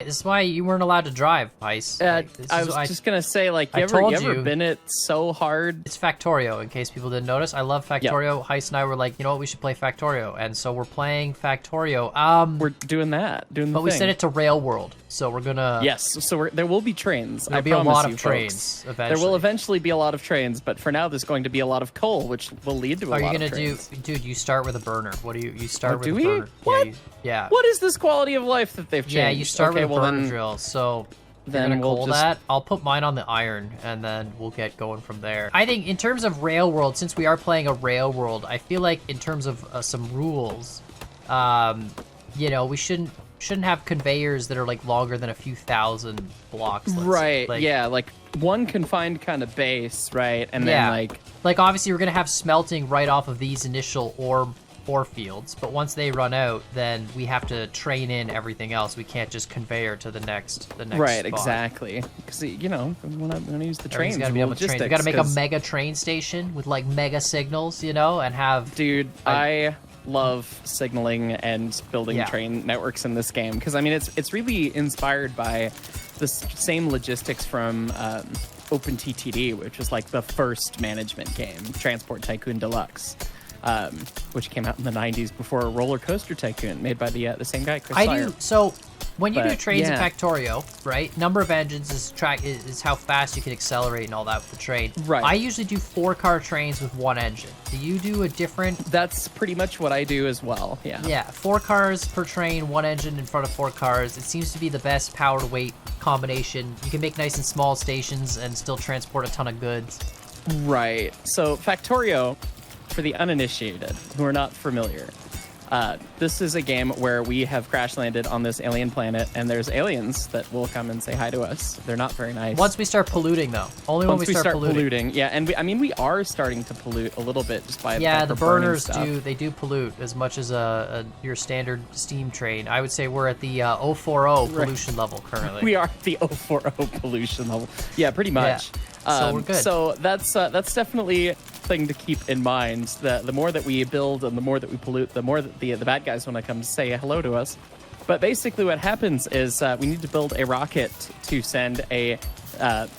This is why you weren't allowed to drive, Hyce. I was just gonna say, like, you ever been it so hard? It's Factorio, in case people didn't notice. I love Factorio. Yep. Hyce and I were like, you know what, we should play Factorio, and so we're playing Factorio. We're doing that, but we set it to Rail World, so we're gonna. Yes, so there will be trains. There'll be a lot of trains eventually. There will eventually be a lot of trains, but for now, there's going to be a lot of coal, which will lead to a lot of trains. Are you gonna dude? You start with a burner. What do you start with? Do a we? Burner. What? Yeah. What is this quality of life that they've changed? Yeah, you start with a burner drill. So then we'll that. I'll put mine on the iron, and then we'll get going from there. I think in terms of Rail World, since we are playing a Rail World, I feel like in terms of some rules, you know, we shouldn't have conveyors that are like longer than a few thousand blocks. Right. Yeah. Like one confined kind of base, right? And then like obviously we're gonna have smelting right off of these initial ore fields, but once they run out, then we have to train in everything else. We can't just conveyor to the next right, spot. Exactly. Because, you know, we want to use the trains. Got to be able to train. We got to make a mega train station with like mega signals, you know, and have. Dude, I love signaling and building train networks in this game because I mean it's really inspired by the same logistics from OpenTTD, which was like the first management game, Transport Tycoon Deluxe. Which came out in the 90s before Roller Coaster Tycoon, made by the same guy, Chris Sire. So when you do trains in Factorio, right? Number of engines is how fast you can accelerate and all that with the train. Right. I usually do 4-car trains with 1 engine. Do you do a different? That's pretty much what I do as well. Yeah. Yeah, 4 cars per train, 1 engine in front of 4 cars. It seems to be the best power to weight combination. You can make nice and small stations and still transport a ton of goods. Right. So Factorio, for the uninitiated who are not familiar, this is a game where we have crash landed on this alien planet, and there's aliens that will come and say hi to us. They're not very nice. Once we start polluting, though. Only when we start polluting. Yeah, and we are starting to pollute a little bit just by the burners do pollute as much as your standard steam train. I would say we're at the 040 pollution level currently. We are at the 040 pollution level. Yeah, pretty much. Yeah. So we're good. So that's definitely thing to keep in mind. The more that we build and the more that we pollute, the more that the bad guys want to come say hello to us. But basically what happens is we need to build a rocket to send a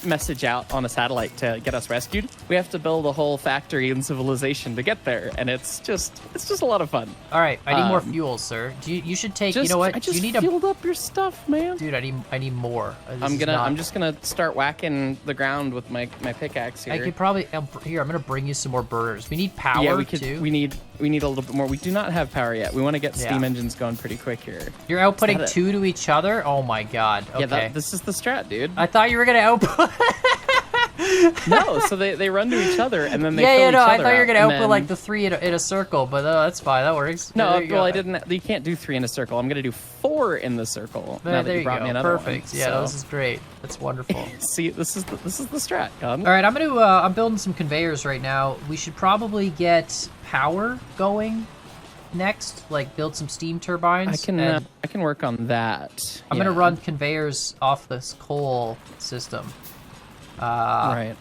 message out on a satellite to get us rescued. We have to build a whole factory and civilization to get there, and it's just a lot of fun. All right, I need more fuel, sir. You should take. You know what? I just you need filled up your stuff, man. Dude, I need more. I'm just gonna start whacking the ground with my pickaxe here. I could probably here. I'm gonna bring you some more burners. We need power. Yeah, too. We need a little bit more. We do not have power yet. We want to get steam engines going pretty quick here. You're outputting 2 to each other. Oh my god. Okay. Yeah, this is the strat, dude. I thought you were gonna output. No, so they run to each other and then they fill each other I thought you were gonna output then... like the 3 in a circle, but that's fine. That works. No, well, I didn't. You can't do 3 in a circle. I'm gonna do 4 in the circle. Now that you brought me another Perfect. one. Yeah, this is great. That's wonderful. See, this is the strat, Gun. All right, I'm building some conveyors right now. We should probably get power going next, like build some steam turbines. I can work on that. I'm gonna run conveyors off this coal system. Right.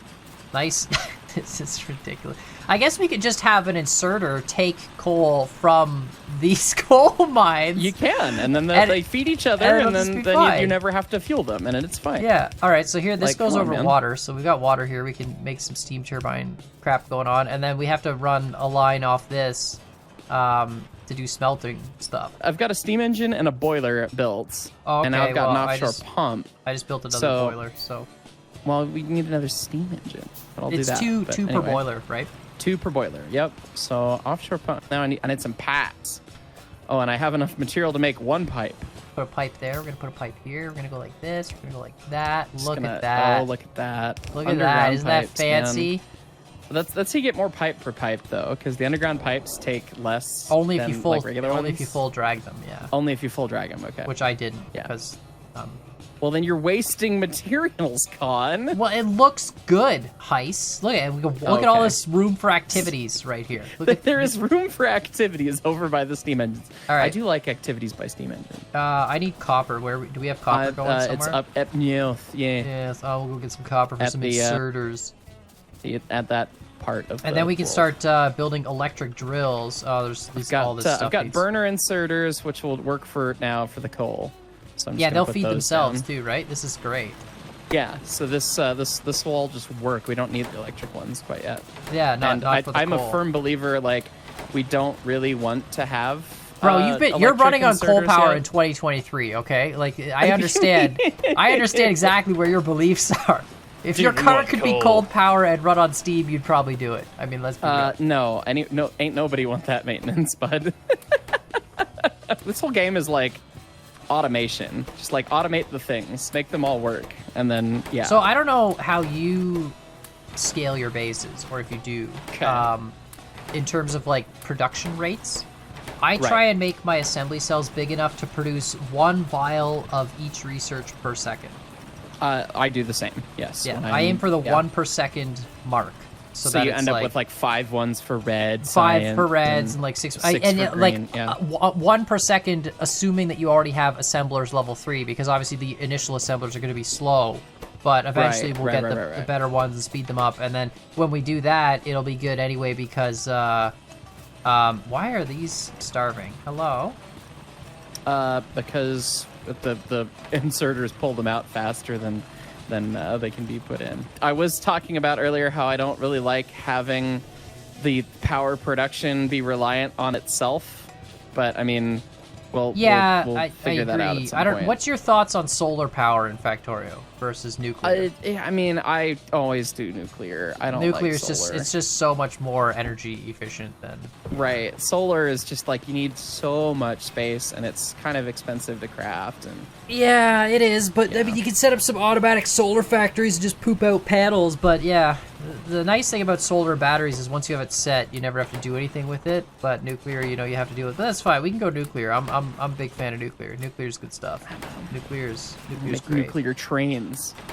Nice. This is ridiculous. I guess we could just have an inserter take coal from these coal mines. You can, and then they feed each other, and then you never have to fuel them, and it's fine. Yeah. All right. So here, this goes over water. So we've got water here. We can make some steam turbine crap going on, and then we have to run a line off this to do smelting stuff. I've got a steam engine and a boiler built, and now I've got an offshore pump. I just built another boiler, so. Well, we need another steam engine, but I'll do that. It's two per boiler, right? 2 per boiler. Yep. So offshore pump. Now I need some pipes. Oh, and I have enough material to make 1 pipe. Put a pipe there. We're gonna put a pipe here. We're gonna go like this. We're gonna go like that. Look at that. Oh, look at that. Look at that. Isn't that fancy? Let's see, get more pipe per pipe though, because the underground pipes take less. Only if you full regular ones. Only if you full drag them. Yeah. Only if you full drag them. Okay. Which I didn't. Yeah. Because. Well, then you're wasting materials, Con. Well, it looks good, Hyce. Look at look at all this room for activities right here. There is room for activities over by the steam engines. All right. I do like activities by steam engine. I need copper. Where do we have copper going somewhere? It's up at north. Yeah. Yes. We'll go get some copper for some inserters. At that part of. And then we can start building electric drills. Oh, there's all this stuff. I've got burner inserters, which will work for now for the coal. So I'm just Yeah, gonna they'll put feed those themselves down. too, right? This is great. Yeah, so this will all just work. We don't need the electric ones quite yet. Yeah, And not for the I'm coal. a firm believer, like, we don't really want to have Bro, you're electric running on coal inserters power yet. in 2023, okay? Like, I understand. I understand exactly where your beliefs are. If Dude, your we car want could be coal. cold power and run on steam, you'd probably do it. I mean, let's be real. No, ain't nobody want that maintenance, bud. This whole game is like automation. Just like automate the things, make them all work, and then yeah. So I don't know how you scale your bases, or if you do, Okay. in terms of like production rates. I Right. try and make my assembly cells big enough to produce 1 vial of each research per second. I do the same. Yes. Yeah, when I aim for the yeah. 1 per second mark. So, So that you it's end up like with like 5 ones for red, 5 cyan, for reds and like 6 6 and for yeah, green. Yeah. 1 per second, assuming that you already have assemblers level 3, because obviously the initial assemblers are going to be slow, but eventually we'll get the better ones and speed them up. And then when we do that, it'll be good anyway, because why are these starving? Hello? Because the inserters pull them out faster than they can be put in. I was talking about earlier how I don't really like having the power production be reliant on itself, but I mean, we'll I figure that out at agree. some I don't. point. What's your thoughts on solar power in Factorio versus nuclear? I mean, I always do nuclear. I don't Nuclear like is solar. just so much more energy efficient than. Right. Solar is just like you need so much space, and it's kind of expensive to craft. And Yeah, it is, but I Yeah. mean, you can set up some automatic solar factories and just poop out panels. But yeah, the nice thing about solar batteries is once you have it set, you never have to do anything with it. But nuclear, you have to deal with. But that's fine. We can go nuclear. I'm a big fan of nuclear. Nuclear's good stuff. Nuclear's make great. nuclear trains.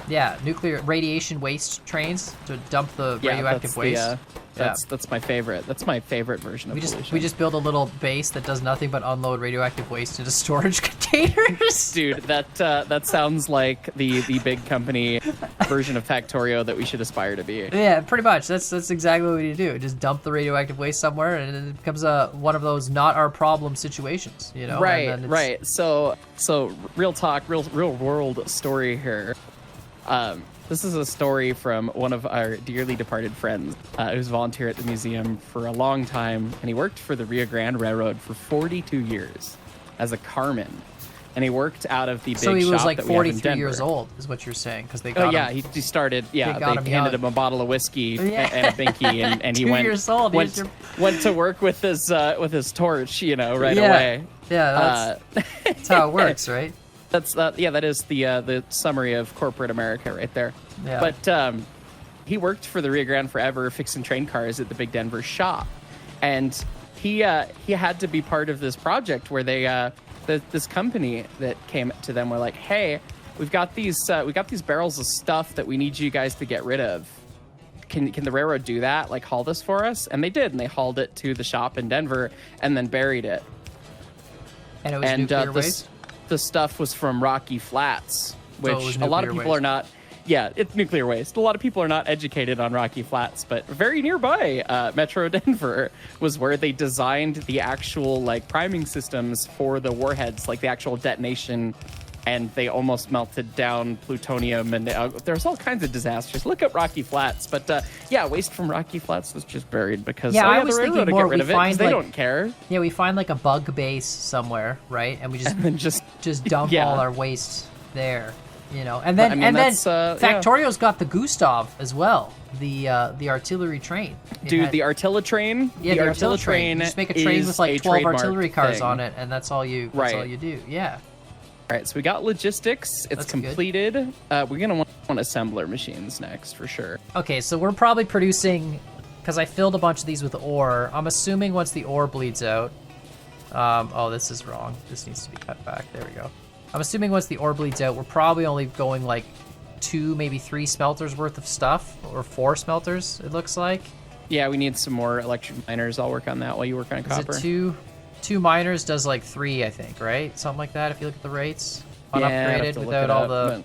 Yeah, nuclear radiation waste trains to dump the radioactive waste. That's my favorite. That's my favorite version of pollution. We just build a little base that does nothing but unload radioactive waste into storage containers. Dude, that sounds like the big company version of Factorio that we should aspire to be. Yeah, pretty much. That's exactly what we need to do. Just dump the radioactive waste somewhere, and it becomes one of those not our problem situations. Right, And then right. So real talk, real world story here. This is a story from one of our dearly departed friends who's volunteered at the museum for a long time, and he worked for the Rio Grande Railroad for 42 years as a carman. And he worked out of the big shop So he was like that we have in 43 years Denver. old, is what you're saying, because they got Oh yeah, him. he started. Yeah, got him they handed young. him a bottle of whiskey Yeah. and a binky, and he 2 went years old. went, went to work with his torch, right Yeah. away. Yeah, that's how it works, right? That is the summary of corporate America right there. Yeah. But he worked for the Rio Grande forever, fixing train cars at the big Denver shop, and he had to be part of this project where they this company that came to them were like, hey, we got these barrels of stuff that we need you guys to get rid of. Can the railroad do that? Like haul this for us? And they did, and they hauled it to the shop in Denver and then buried it. And it was nuclear waste? The stuff was from Rocky Flats, So it which was a lot of nuclear people waste. are not. Yeah, it's nuclear waste. A lot of people are not educated on Rocky Flats, but very nearby, Metro Denver was where they designed the actual like priming systems for the warheads, like the actual detonation, and they almost melted down plutonium, and there's all kinds of disasters. Look at Rocky Flats, but yeah, waste from Rocky Flats was just buried because I the was railroad thinking to more get rid we of it 'cause find, they like- don't care, Yeah, we find like a bug base somewhere, right? And we just and then just dump Yeah. all our waste there, And then I mean, and then that's, yeah. Factorio's got the Gustav as well, the artillery train. It Dude, had- the Artilla train. the artillery train. You just make a train is with like a 12 trademark artillery cars thing. on it, and that's all you. That's all you do. Yeah. All right, so we got logistics. It's That's good. completed. We're gonna want assembler machines next for sure. Okay, so we're probably producing, because I filled a bunch of these with ore. I'm assuming once the ore bleeds out. Oh, this is wrong. This needs to be cut back. There we go. I'm assuming once the ore bleeds out, we're probably only going like 2, maybe 3 smelters worth of stuff, or 4 smelters. It looks like. Yeah, we need some more electric miners. I'll work on that while you work on Is copper. it 2 miners does like 3, I think, right? Something like that. If you look at the rates, Yeah, I'd have unupgraded to look without it all up, the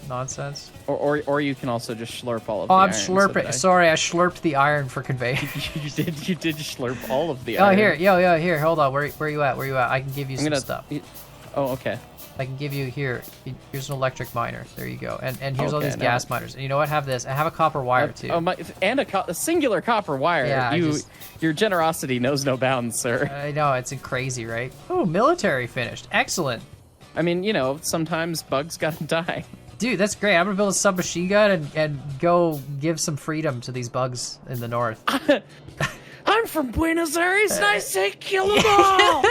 nonsense. or you can also just slurp all of Oh, the I'm iron, so slurping. that I- Sorry, I slurped the iron for conveyor. you did slurp all of the Oh, iron. here, here, hold on. Where you at? Where you at? I can give you some stuff. Oh, okay. I can give you here. Here's an electric miner. There you go. And here's all Okay, these now- gas miners. And you know what? Have this. I have a copper wire too. Oh, and a singular copper wire. Yeah, Your generosity knows no bounds, sir. I know, it's crazy, right? Oh, military finished. Excellent. I mean, sometimes bugs gotta die. Dude, that's great. I'm gonna build a submachine gun and go give some freedom to these bugs in the north. I'm from Buenos Aires and I say kill them all!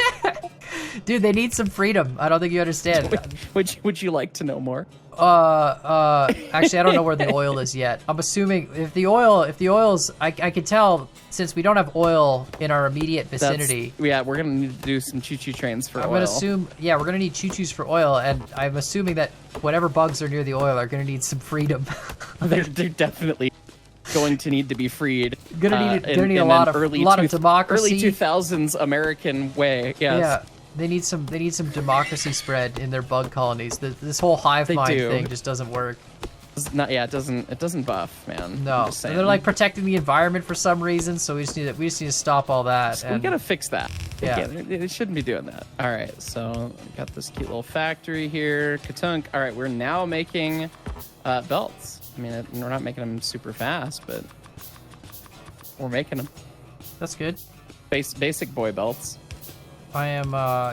Dude, they need some freedom. I don't think you understand. Would you like to know more? Actually, I don't know where the oil is yet. I'm assuming if the oil's, I can tell since we don't have oil in our immediate vicinity. Yeah, we're gonna need to do some choo-choo trains for oil. I'm gonna assume, yeah, we're gonna need choo-choos for oil, and I'm assuming that whatever bugs are near the oil are gonna need some freedom. they're definitely going to need to be freed. Gonna need a in lot an of democracy. Early 2000s American way. Yes. Yeah. They need some democracy spread in their bug colonies. This whole hive mind do. thing just doesn't work. It doesn't buff, man. No, I'm just saying. they're like protecting the environment for some reason, so we just need to stop all that. We gotta fix that. Yeah. They shouldn't be doing that. All right, so we got this cute little factory here. Katunk. All right, we're now making belts. I mean, we're not making them super fast, but we're making them. That's good. Basic boy belts. I am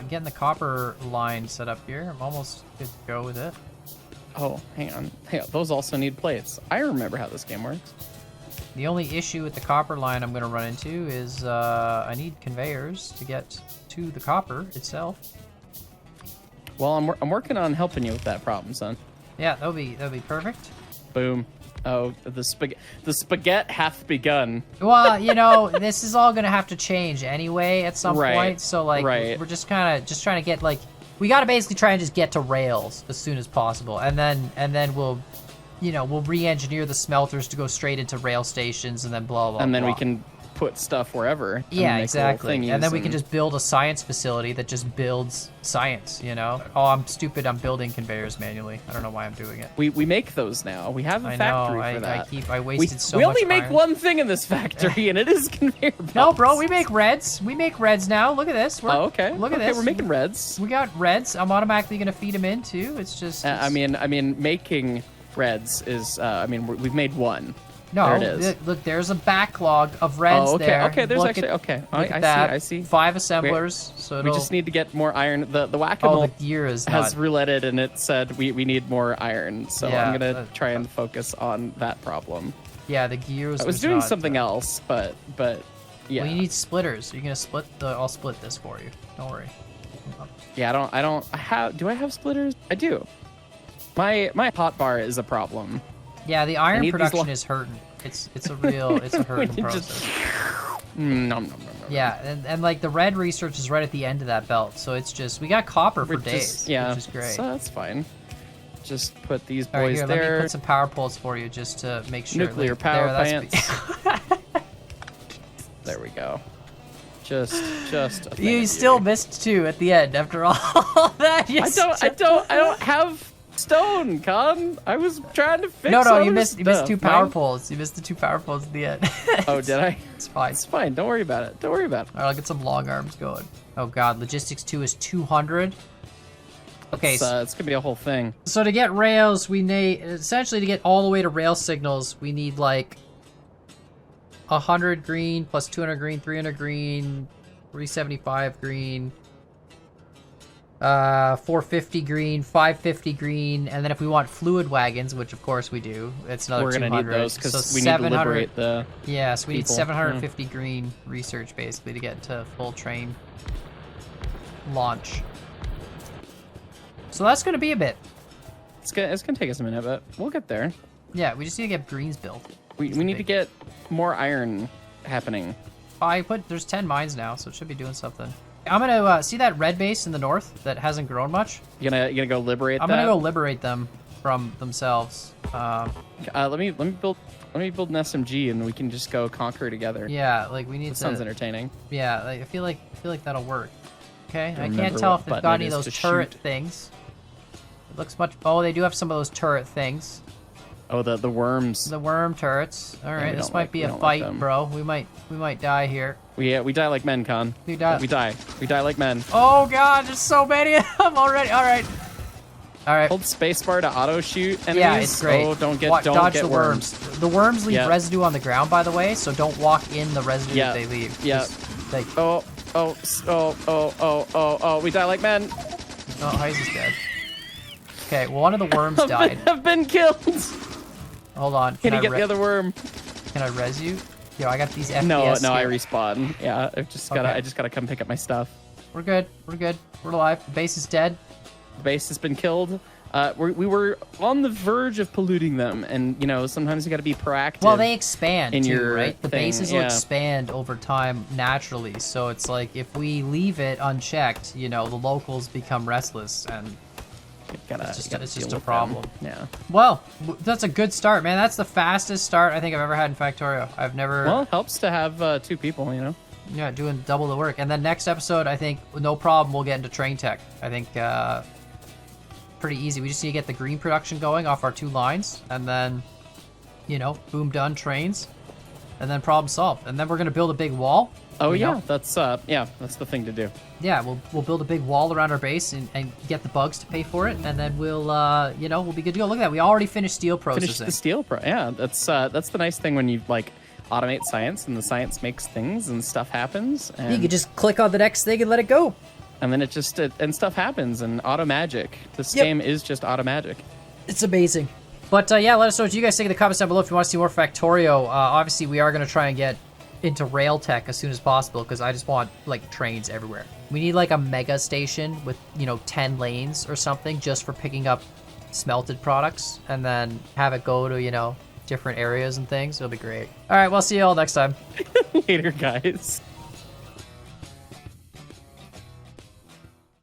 getting the copper line set up here. I'm almost good to go with it. Oh, hang on. Those also need plates. I remember how this game works. The only issue with the copper line I'm going to run into is I need conveyors to get to the copper itself. Well, I'm working on helping you with that problem, son. Yeah, that'll be perfect. Boom. Oh, the spaghetti hath begun. Well, this is all gonna have to change anyway at some Right, point. So like, right. we're just trying to get like, we gotta basically try and just get to rails as soon as possible, and then we'll re-engineer the smelters to go straight into rail stations, and then blah blah. And then we blah. can put stuff wherever. And Yeah, make little exactly. thingies And then we can just build a science facility that just builds science. Oh, I'm stupid. I'm building conveyors manually. I don't know why I'm doing it. We make those now. We have a I factory know. for that. I wasted so we much only make iron. one thing in this factory, and it is conveyor belts. No, bro, we make reds. We make reds now. Look at this. Oh, okay. Look at Okay, this. we're making reds. We got reds. I'm automatically gonna feed them in too. It's just. I mean, making reds is. We've made one. No, there it is. Look, there's a backlog of reds Oh, okay. there. Okay, there's Look actually at, okay. Look I at that. see. I see. 5 assemblers. So We it'll, just need to get more iron. The Oh, whack-a-mole the gear is has not. rouletted, and it said we need more iron. So Yeah, I'm gonna try and focus on that problem. Yeah, the gears. I was doing something else, but yeah. Well, you need splitters. You're gonna split the. I'll split this for you. Don't worry. Yeah, do I have splitters? I do. My hotbar is a problem. Yeah, the I iron need these production is hurting. It's a hurting process. Nom. Yeah, and like the red research is right at the end of that belt, so it's just we got copper for days, Yeah, which is great. so that's fine. Just put these All right, boys here, there. let me put some power poles for you just to make sure. Nuclear like, power there, plants. There we go. Just. A thing You of still beauty. missed 2 at the end after all that. I don't have stone, Con. I was trying to fix. No, other you missed 2 stuff, power man. poles. You missed the 2 power poles at the end. Oh, did I? It's fine. It's fine. Don't worry about it. All right, I'll get some long arms going. Oh god, logistics 2 is 200. Okay, It's gonna be a whole thing. so to get rails, we need essentially to get all the way to rail signals, we need like 100 green plus 200 green, 300 green, 375 green, 450 green, 550 green, and then if we want fluid wagons, which of course we do, it's another We're 200. gonna need those because so we need to 700 liberate the. Yeah, so we need people. 750 green research basically to get to full train launch. So that's gonna be a bit. It's gonna take us a minute, but we'll get there. Yeah, we just need to get greens built. We need to get more iron happening. There's 10 mines now, so it should be doing something. I'm gonna see that red base in the north that hasn't grown much. You gonna go liberate I'm that? gonna go liberate them from themselves. Let me build an SMG and we can just go conquer together. Yeah, like we need That to. sounds entertaining. Yeah, like, I feel like that'll work. Okay, I Remember can't tell what if they've button got it any of is those to turret shoot. things. It looks much. Oh, they do have some of those turret things. Oh, the worms. The worm turrets. All right, we this don't might like- be we a don't like fight, them. bro. We might die here. We die like men, Con. We die. We die like men. Oh god, there's so many of them already. All right, All right. Hold spacebar to auto shoot enemies. Yeah, it's great. Oh, don't dodge get the worms. The worms leave residue on the ground, by the way, so don't walk in the residue that they leave. Yeah. Oh, we die like men. Oh, Hyce is dead. Okay, well, one of the worms died. I've been killed. Hold on. Can you get the other worm? Can I res you? Yo, I got these FPS. No, here. I respawn. Yeah, I just gotta come pick up my stuff. We're good. We're alive. The base is dead. The base has been killed. We were on the verge of polluting them, and sometimes you got to be proactive. Well, they expand in too, your right? The thing, bases will expand over time naturally. So it's like if we leave it unchecked, the locals become restless, and it's just a problem. Yeah. Well, that's a good start, man. That's the fastest start I think I've ever had in Factorio. I've never. Well, it helps to have 2 people, Yeah, doing double the work. And then next episode, I think, no problem, we'll get into train tech. I think pretty easy. We just need to get the green production going off our 2 lines, and then, boom, done, trains, and then problem solved. And then we're going to build a big wall. Oh, yeah, that's the thing to do. Yeah, we'll build a big wall around our base and get the bugs to pay for it, and then we'll, we'll be good to go. Look at that. We already finished steel processing. Finished the steel yeah, that's the nice thing when you, automate science, and the science makes things and stuff happens. And you can just click on the next thing and let it go. And then and stuff happens, and auto magic. This game is just auto magic. It's amazing. But yeah, let us know what you guys think in the comments down below if you want to see more Factorio. Obviously, we are going to try and get into rail tech as soon as possible because I just want trains everywhere. We need a mega station with 10 lanes or something just for picking up smelted products, and then have it go to different areas and things. It'll be great. All right, we'll see you all next time. Later, guys.